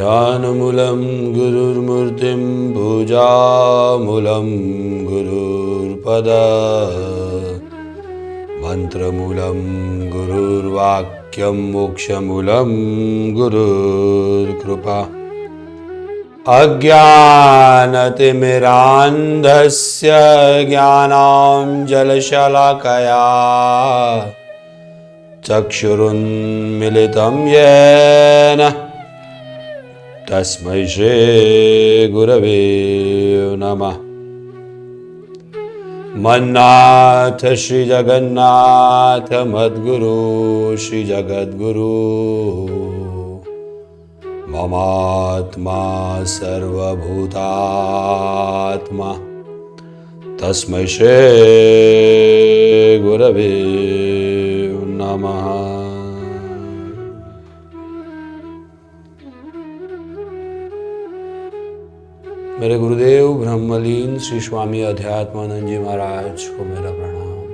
ध्यानमूलं गुरुर्मूर्तिं भुजामूलं गुरुर्पद मंत्रमूलं गुरुर्वाक्यं मोक्षमूलं गुरुर्कृपा अज्ञानतिमिरान्धस्य ज्ञानाञ्जनशलाकया चक्षुरुन्मिलितं येन तस्मै श्रीगुरवे नमः। मन्नाथ श्री जगन्नाथ मद्गुरु श्री जगद्गुरु ममात्मा सर्वभूतात्मा तस्मै श्रीगुरवे नमः। मेरे गुरुदेव ब्रह्मलीन श्री स्वामी अध्यात्मानंद जी महाराज को मेरा प्रणाम।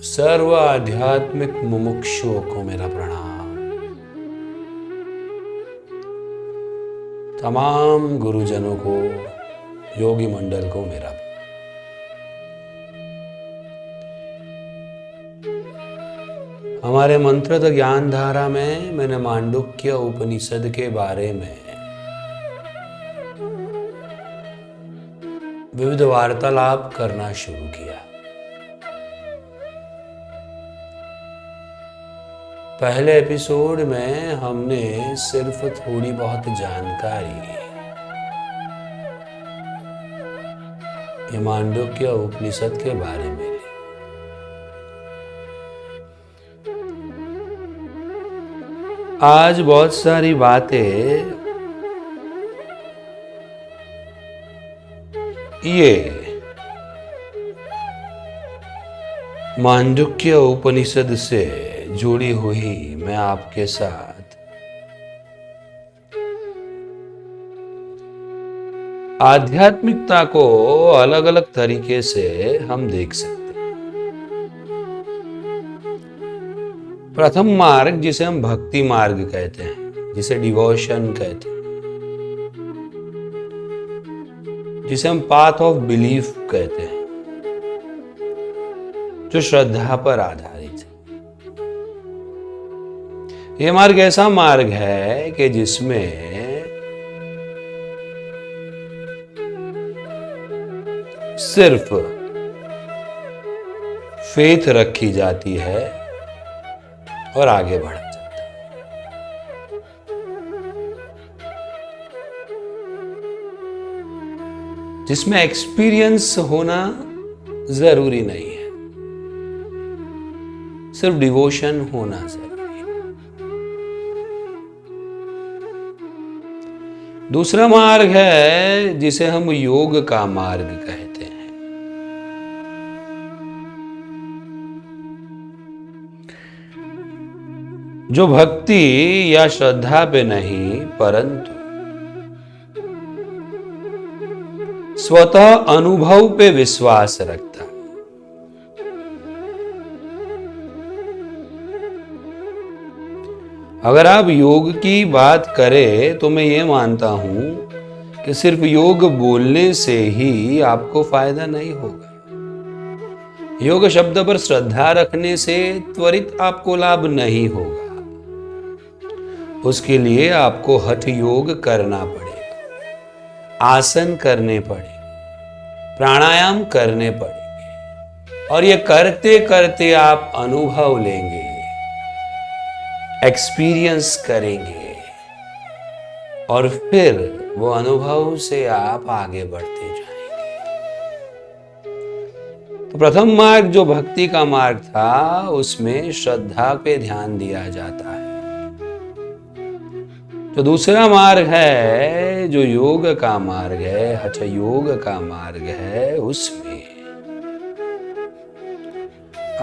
सर्व आध्यात्मिक मुमुक्षुओं को मेरा प्रणाम। तमाम गुरुजनों को, योगी मंडल को मेरा प्रणाम। हमारे मंत्र ज्ञान धारा में मैंने मांडुक्य उपनिषद के बारे में विविध वार्तालाप करना शुरू किया। पहले एपिसोड में हमने सिर्फ थोड़ी बहुत जानकारी ये मांडुक्य उपनिषद के बारे में ली। आज बहुत सारी बातें ये मांडुक्य उपनिषद से जुड़ी हुई मैं आपके साथ आध्यात्मिकता को अलग अलग तरीके से हम देख सकते हैं। प्रथम मार्ग जिसे हम भक्ति मार्ग कहते हैं, जिसे डिवोशन कहते हैं, जिसे हम पाथ ऑफ बिलीफ कहते हैं, जो श्रद्धा पर आधारित है। यह मार्ग ऐसा मार्ग है कि जिसमें सिर्फ फेथ रखी जाती है और आगे बढ़ा जाता है। जिसमें एक्सपीरियंस होना जरूरी नहीं है, सिर्फ डिवोशन होना जरूरी है। दूसरा मार्ग है जिसे हम योग का मार्ग कहते हैं। जो भक्ति या श्रद्धा पे नहीं परंतु स्वतः अनुभव पे विश्वास रखता है। अगर आप योग की बात करें तो मैं ये मानता हूं कि सिर्फ योग बोलने से ही आपको फायदा नहीं होगा। योग शब्द पर श्रद्धा रखने से त्वरित आपको लाभ नहीं होगा। उसके लिए आपको हठ योग करना पड़ेगा, आसन करने पड़ेंगे, प्राणायाम करने पड़ेंगे और ये करते करते आप अनुभव लेंगे, एक्सपीरियंस करेंगे और फिर वो अनुभव से आप आगे बढ़ते जाएंगे। तो प्रथम मार्ग जो भक्ति का मार्ग था उसमें श्रद्धा पे ध्यान दिया जाता है। जो दूसरा मार्ग है, जो योग का मार्ग है, हठ योग का मार्ग है, उसमें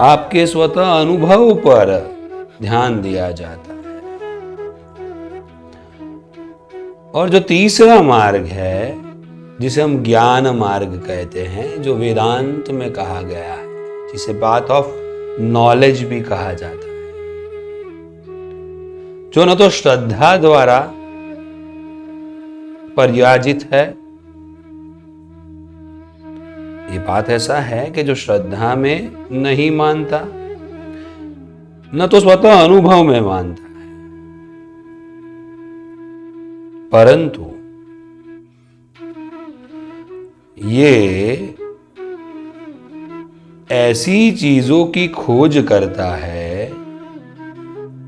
आपके स्वतः अनुभव पर ध्यान दिया जाता है। और जो तीसरा मार्ग है जिसे हम ज्ञान मार्ग कहते हैं, जो वेदांत में कहा गया है, जिसे पाथ ऑफ नॉलेज भी कहा जाता है, जो न तो श्रद्धा द्वारा पर्याजित है। ये बात ऐसा है कि जो श्रद्धा में नहीं मानता, न तो स्वतः अनुभव में मानता है, परंतु ये ऐसी चीजों की खोज करता है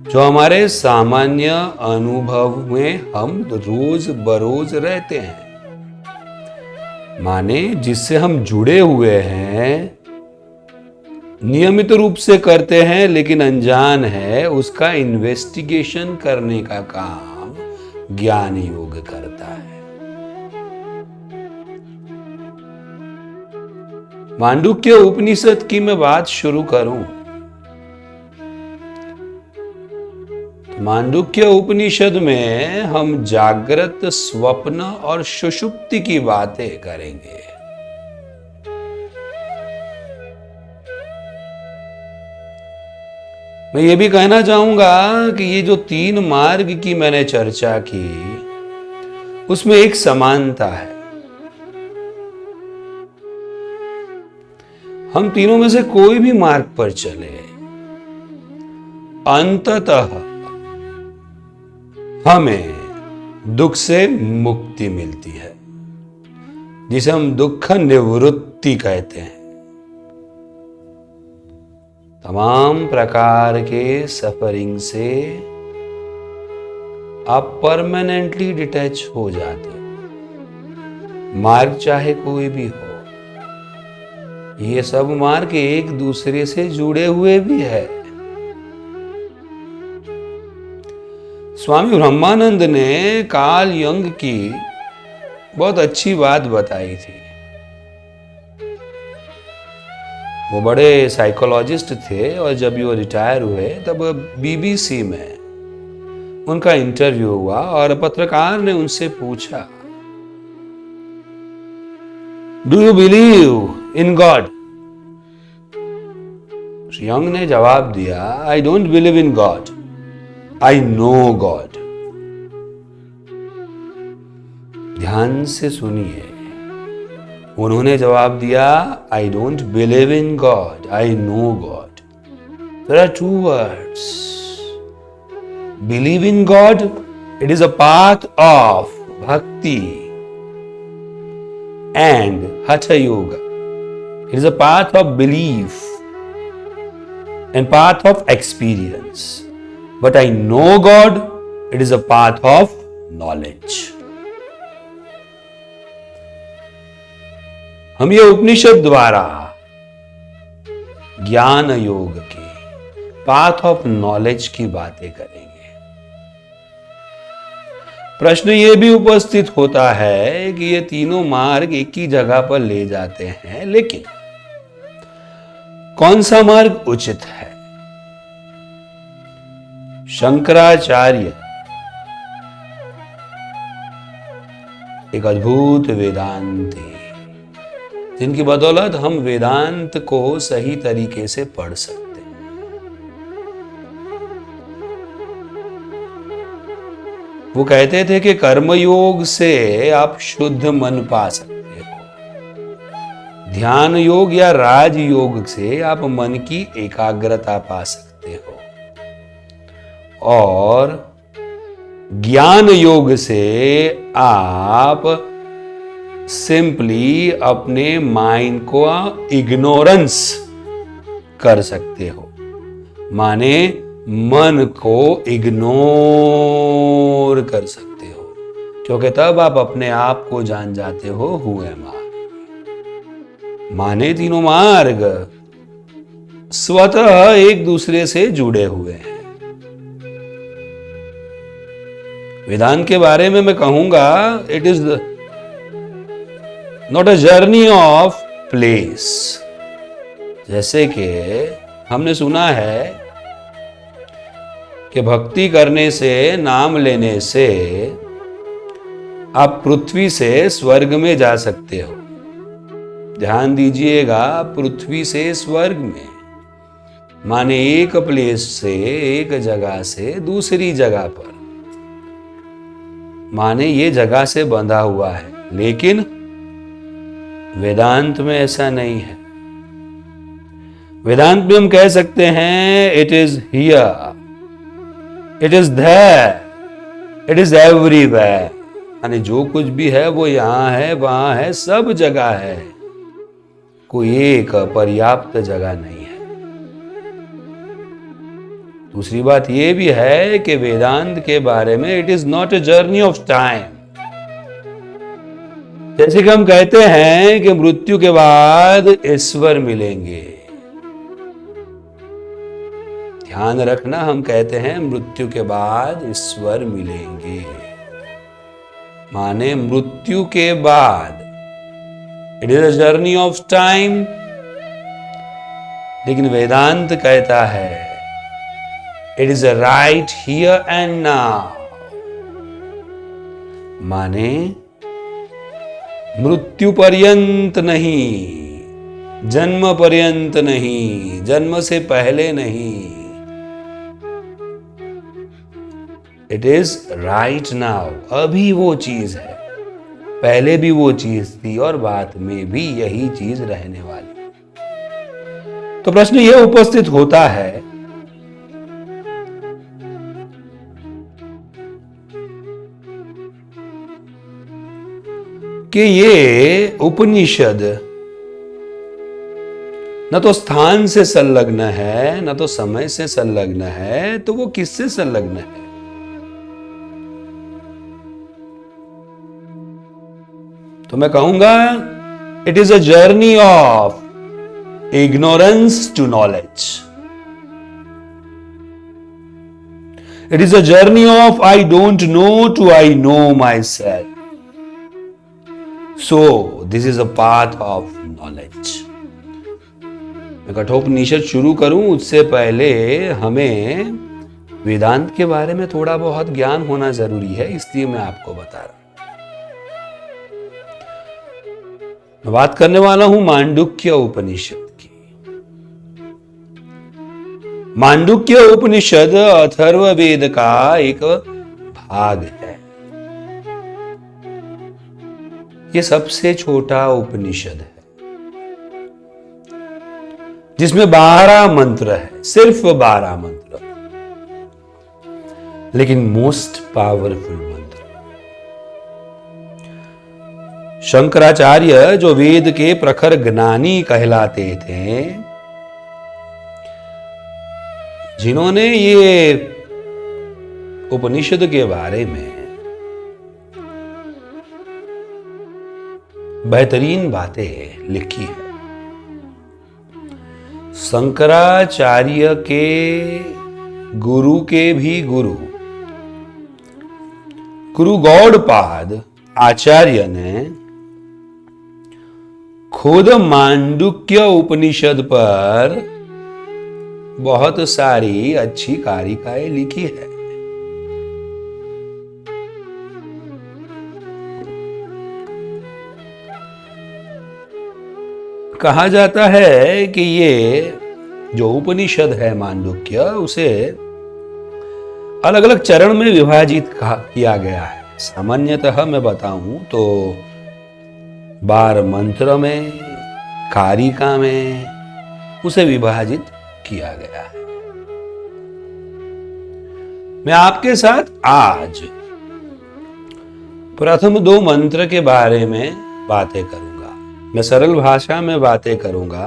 जो हमारे सामान्य अनुभव में हम रोज बरोज रहते हैं, माने जिससे हम जुड़े हुए हैं, नियमित रूप से करते हैं, लेकिन अनजान है, उसका इन्वेस्टिगेशन करने का काम ज्ञान योग करता है। मांडुक्य उपनिषद की मैं बात शुरू करूं, मांडुक्य उपनिषद में हम जागृत, स्वप्न और सुषुप्ति की बातें करेंगे। मैं ये भी कहना चाहूंगा कि ये जो 3 मार्ग की मैंने चर्चा की, उसमें एक समानता है। हम तीनों में से कोई भी मार्ग पर चले, अंततः हमें दुख से मुक्ति मिलती है, जिसे हम दुख निवृत्ति कहते हैं। तमाम प्रकार के सफरिंग से आप परमानेंटली डिटैच हो जाते हो, मार्ग चाहे कोई भी हो। ये सब मार्ग एक दूसरे से जुड़े हुए भी है। स्वामी ब्रह्मानंद ने कार्ल यंग की बहुत अच्छी बात बताई थी। वो बड़े साइकोलॉजिस्ट थे और जब वो रिटायर हुए तब बीबीसी में उनका इंटरव्यू हुआ और पत्रकार ने उनसे पूछा, do you believe in God? Jung ने जवाब दिया, I don't believe in God, I know God. ध्यान से सुनिए, उन्होंने जवाब दिया, I don't believe in God, I know God. There are 2 words. Believe in God, it is a path of bhakti, and hatha yoga, it is a path of belief and path of experience. But I know God, it is a path of knowledge. हम ये उपनिषद द्वारा ज्ञान योग के path of knowledge की बातें करेंगे। प्रश्न ये भी उपस्थित होता है कि ये तीनों मार्ग एक ही जगह पर ले जाते हैं, लेकिन कौन सा मार्ग उचित है? शंकराचार्य एक अद्भुत वेदांती, जिनकी बदौलत हम वेदांत को सही तरीके से पढ़ सकते हैं। वो कहते थे कि कर्मयोग से आप शुद्ध मन पा सकते हो, ध्यान योग या राज योग से आप मन की एकाग्रता पा सकते हो, और ज्ञान योग से आप सिंपली अपने माइंड को इग्नोरेंस कर सकते हो, माने मन को इग्नोर कर सकते हो, क्योंकि तब आप अपने आप को जान जाते हो हु एम आई। माने तीनों मार्ग स्वतः एक दूसरे से जुड़े हुए हैं। वेदांत के बारे में मैं कहूंगा, it is not a journey of place. जैसे कि हमने सुना है कि भक्ति करने से, नाम लेने से आप पृथ्वी से स्वर्ग में जा सकते हो। ध्यान दीजिएगा, पृथ्वी से स्वर्ग में। माने एक प्लेस से, एक जगह से दूसरी जगह पर, माने ये जगह से बंधा हुआ है। लेकिन वेदांत में ऐसा नहीं है। वेदांत में हम कह सकते हैं it is here, it is there, it is everywhere. यानी जो कुछ भी है वो यहां है, वहां है, सब जगह है, कोई एक पर्याप्त जगह नहीं है। दूसरी बात यह भी है कि वेदांत के बारे में it is not a journey of time. जैसे कि हम कहते हैं कि मृत्यु के बाद ईश्वर मिलेंगे, ध्यान रखना, हम कहते हैं मृत्यु के बाद ईश्वर मिलेंगे, माने मृत्यु के बाद it is a journey of time. लेकिन वेदांत कहता है it is a right here and now, माने मृत्यु पर्यंत नहीं, जन्म पर्यंत नहीं, जन्म से पहले नहीं, इट इज राइट नाउ। अभी वो चीज है, पहले भी वो चीज थी और बाद में भी यही चीज रहने वाली। तो प्रश्न यह उपस्थित होता है कि ये उपनिषद न तो स्थान से संलग्न है, न तो समय से संलग्न है, तो वो किससे संलग्न है? तो मैं कहूंगा it is a journey of ignorance to knowledge. It is a journey of I don't know to I know myself. So this is a path of knowledge. मैं कठोपनिषद शुरू करूं उससे पहले हमें वेदांत के बारे में थोड़ा बहुत ज्ञान होना जरूरी है, इसलिए मैं आपको बता रहा हूं। मैं बात करने वाला हूं मांडुक्य उपनिषद की। मांडुक्य उपनिषद अथर्ववेद का एक भाग है। ये सबसे छोटा उपनिषद है जिसमें 12 मंत्र है, सिर्फ 12 मंत्र, लेकिन मोस्ट पावरफुल मंत्र। शंकराचार्य जो वेद के प्रखर ज्ञानी कहलाते थे, जिन्होंने ये उपनिषद के बारे में बेहतरीन बातें लिखी है। शंकराचार्य के गुरु के भी गुरु गौड़पाद आचार्य ने खुद मांडुक्य उपनिषद पर बहुत सारी अच्छी कारिकाएं लिखी है। कहा जाता है कि ये जो उपनिषद है मांडुक्य, उसे अलग अलग चरण में विभाजित किया गया है। सामान्यतः मैं बताऊं तो 12 मंत्र में, कारिका में उसे विभाजित किया गया है। मैं आपके साथ आज प्रथम 2 मंत्र के बारे में बातें करूंगा। मैं सरल भाषा में बातें करूंगा।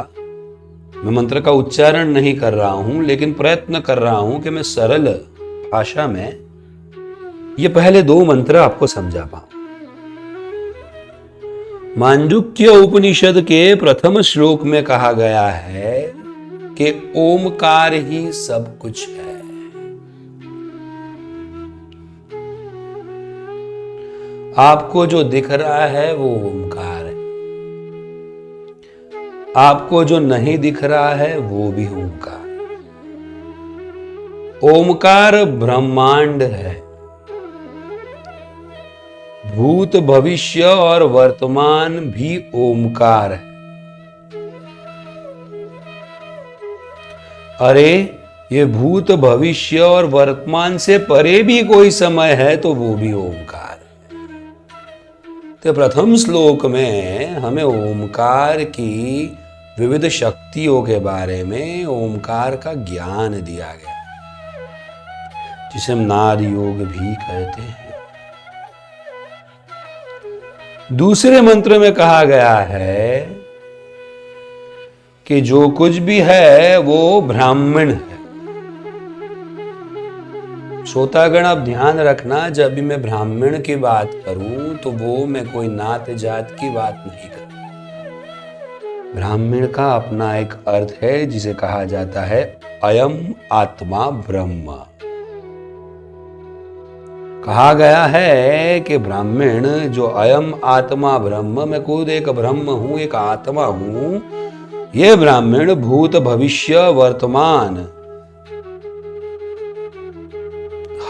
मैं मंत्र का उच्चारण नहीं कर रहा हूं, लेकिन प्रयत्न कर रहा हूं कि मैं सरल भाषा में ये पहले 2 मंत्र आपको समझा पाऊं। मांडुक्य उपनिषद के प्रथम श्लोक में कहा गया है कि ओमकार ही सब कुछ है। आपको जो दिख रहा है वो ओमकार है, आपको जो नहीं दिख रहा है वो भी ओमकार। ओमकार ब्रह्मांड है, भूत भविष्य और वर्तमान भी ओमकार है। अरे ये भूत भविष्य और वर्तमान से परे भी कोई समय है तो वो भी ओमकार है। तो प्रथम श्लोक में हमें ओमकार की विविध शक्तियों के बारे में, ओमकार का ज्ञान दिया गया, जिसे हम नाद योग भी कहते हैं। दूसरे मंत्र में कहा गया है कि जो कुछ भी है वो ब्राह्मण है। श्रोतागण, आप ध्यान रखना, जब भी मैं ब्राह्मण की बात करूं तो वो मैं कोई नात जात की बात नहीं कर। ब्राह्मण का अपना एक अर्थ है जिसे कहा जाता है अयम आत्मा ब्रह्म। कहा गया है कि ब्राह्मण जो अयम आत्मा ब्रह्म, मैं खुद एक ब्रह्म हूं, एक आत्मा हूं, ये ब्राह्मण भूत भविष्य वर्तमान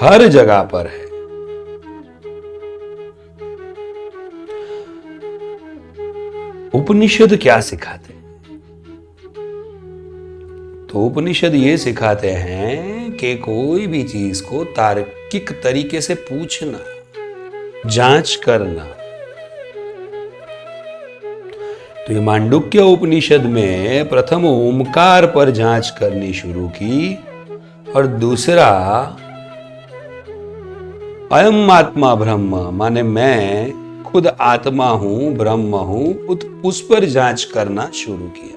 हर जगह पर है। उपनिषद क्या सिखाते हैं? तो उपनिषद ये सिखाते हैं कि कोई भी चीज को तार्किक तरीके से पूछना, जांच करना। तो ये मांडुक्य उपनिषद में प्रथम ओमकार पर जांच करनी शुरू की, और दूसरा अयम आत्मा ब्रह्म, माने मैं खुद आत्मा हूं, ब्रह्म हूं, उस पर जांच करना शुरू किया।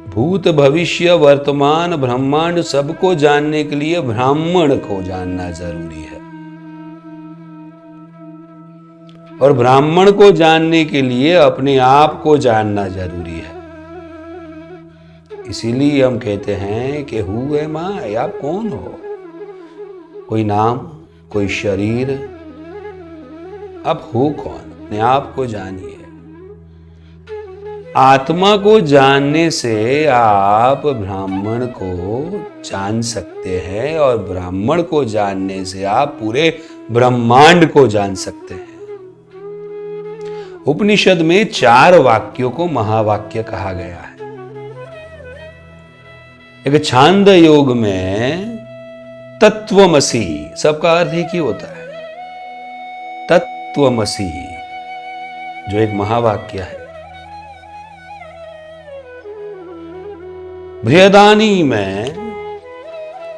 भूत भविष्य वर्तमान ब्रह्मांड सबको जानने के लिए ब्राह्मण को जानना जरूरी है, और ब्राह्मण को जानने के लिए अपने आप को जानना जरूरी है। इसीलिए हम कहते हैं कि हु एम आई, आप कौन हो? कोई नाम, कोई शरीर, आप हो कौन? अपने आप को जानिए। आत्मा को जानने से आप ब्राह्मण को जान सकते हैं, और ब्राह्मण को जानने से आप पूरे ब्रह्मांड को जान सकते हैं। उपनिषद में 4 वाक्यों को महावाक्य कहा गया है। एक छांद योग में तत्वमसि, सबका अर्थ एक ही होता है, तत्वमसि, जो एक महावाक्य है। बृहदानी में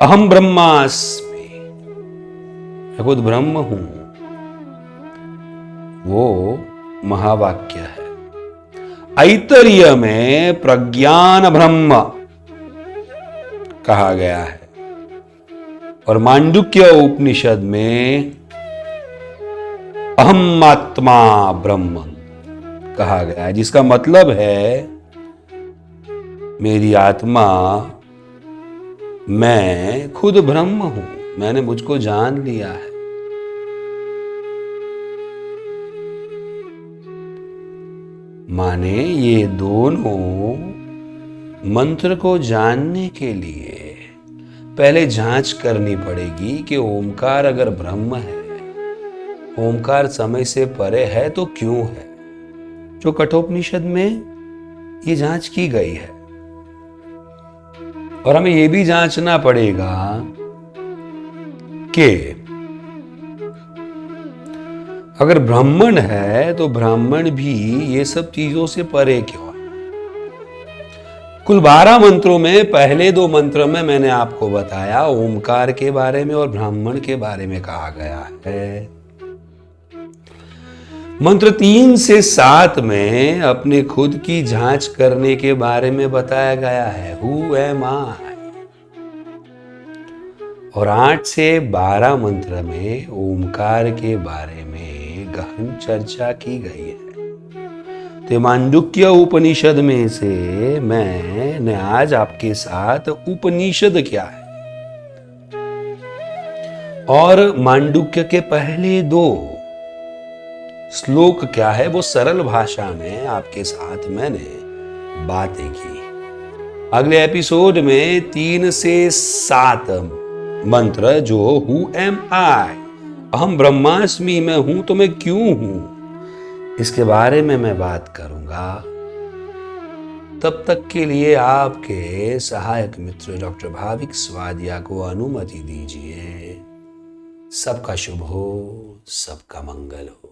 अहम ब्रह्मास्मि, मैं खुद ब्रह्म हूं, वो महावाक्य है। ऐतरेय में प्रज्ञान ब्रह्म कहा गया है, और मांडुक्य उपनिषद में अहम आत्मा ब्रह्म कहा गया है, जिसका मतलब है मेरी आत्मा, मैं खुद ब्रह्म हूं, मैंने मुझको जान लिया है। माने ये दोनों मंत्र को जानने के लिए पहले जांच करनी पड़ेगी कि ओमकार अगर ब्रह्म है, ओमकार समय से परे है तो क्यों है। जो कठोपनिषद में ये जांच की गई है, और हमें यह भी जांचना पड़ेगा कि अगर ब्राह्मण है तो ब्राह्मण भी ये सब चीजों से परे क्यों है। कुल 12 मंत्रों में पहले 2 मंत्र में मैंने आपको बताया ओमकार के बारे में और ब्राह्मण के बारे में कहा गया है। मंत्र 3 से 7 में अपने खुद की जांच करने के बारे में बताया गया है, हु एम आई। और 8 से 12 मंत्र में ओमकार के बारे में गहन चर्चा की गई है। तो मांडुक्य उपनिषद में से मैंने आज आपके साथ उपनिषद क्या है और मांडुक्य के पहले 2 श्लोक क्या है वो सरल भाषा में आपके साथ मैंने बातें की। अगले एपिसोड में 3 से 7 मंत्र जो हु एम आई, अहम ब्रह्मास्मि, मैं हूं तो मैं क्यों हूं, इसके बारे में मैं बात करूंगा। तब तक के लिए आपके सहायक मित्र डॉक्टर भाविक स्वादिया को अनुमति दीजिए। सबका शुभ हो, सबका मंगल हो।